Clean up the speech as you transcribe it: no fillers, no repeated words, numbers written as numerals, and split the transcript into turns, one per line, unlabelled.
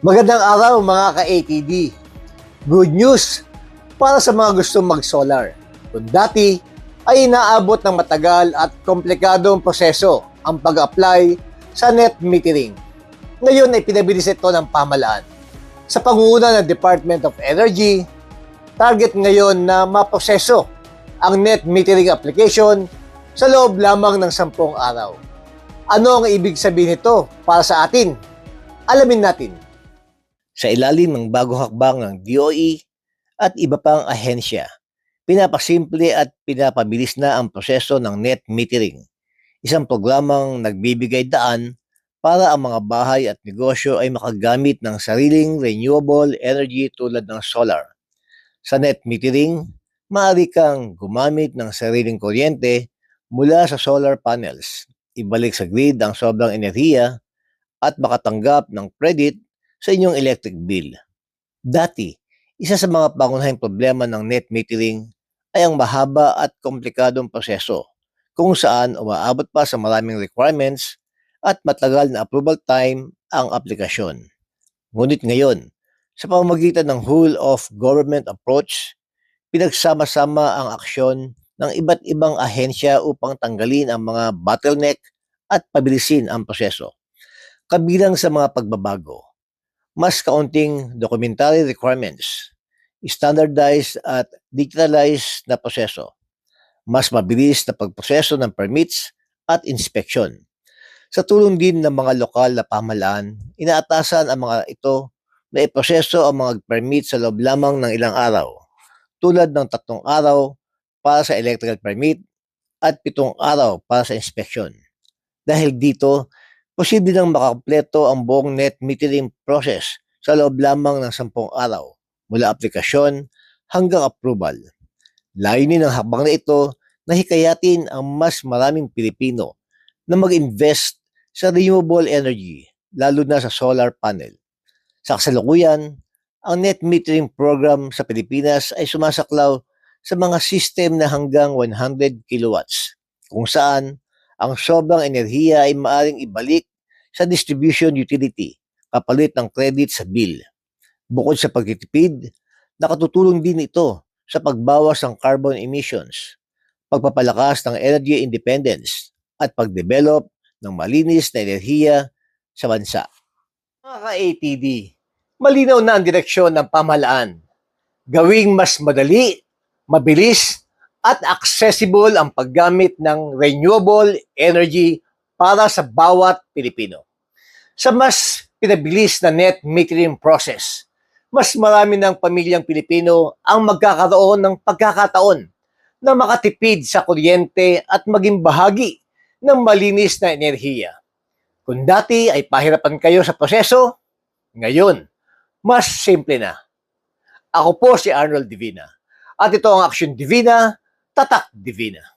Magandang araw mga ka-ATD. Good news para sa mga gustong mag-solar. Kung dati ay inaabot ng matagal at komplikadong proseso ang pag-apply sa net metering. Ngayon ay pinabilis ito ng pamahalaan. Sa pangunguna ng Department of Energy, target ngayon na maproseso ang net metering application sa loob lamang ng 10 araw. Ano ang ibig sabihin nito para sa atin? Alamin natin. Sa ilalim ng bagong hakbang ng DOE at iba pang ahensya, pinapasimple at pinapabilis na ang proseso ng net metering, isang programang nagbibigay daan para ang mga bahay at negosyo ay makagamit ng sariling renewable energy tulad ng solar. Sa net metering, maaari kang gumamit ng sariling kuryente mula sa solar panels, ibalik sa grid ang sobrang enerhiya at makatanggap ng credit sa inyong electric bill. Dati, isa sa mga pangunahing problema ng net metering ay ang mahaba at komplikadong proseso kung saan umaabot pa sa maraming requirements at matagal na approval time ang aplikasyon. Ngunit ngayon, sa pamamagitan ng whole of government approach, pinagsama-sama ang aksyon ng iba't ibang ahensya upang tanggalin ang mga bottleneck at pabilisin ang proseso. Kabilang sa mga pagbabago, mas kaunting documentary requirements, standardized at digitalized na proseso, mas mabilis na pagproseso ng permits at inspection. Sa tulong din ng mga lokal na pamahalaan, inaatasan ang mga ito na iproseso ang mga permit sa loob lamang ng ilang araw, tulad ng 3 araw para sa electrical permit at 7 araw para sa inspection. Dahil dito, posible nang makakompleto ang buong net metering process sa loob lamang ng 10 araw, mula aplikasyon hanggang approval. Layunin ng hakbang na ito na hikayatin ang mas maraming Pilipino na mag-invest sa renewable energy, lalo na sa solar panel. Sa kasalukuyan, ang net metering program sa Pilipinas ay sumasaklaw sa mga system na hanggang 100 kilowatts, kung saan ang sobrang enerhiya ay maaaring ibalik sa distribution utility kapalit ng credit sa bill. Bukod sa pagtitipid, nakatutulong din ito sa pagbawas ng carbon emissions, pagpapalakas ng energy independence, at pagdevelop ng malinis na enerhiya sa bansa. Mga ka-ATD, malinaw na ang direksyon ng pamahalaan. Gawing mas madali, mabilis, at accessible ang paggamit ng renewable energy para sa bawat Pilipino. Sa mas pinabilis na net metering process, mas marami ng pamilyang Pilipino ang magkakaroon ng pagkakataon na makatipid sa kuryente at maging bahagi ng malinis na enerhiya. Kung dati ay pahirapan kayo sa proseso, ngayon, mas simple na. Ako po si Arnold Divina at ito ang Aksyon Divina, Tatak Divina.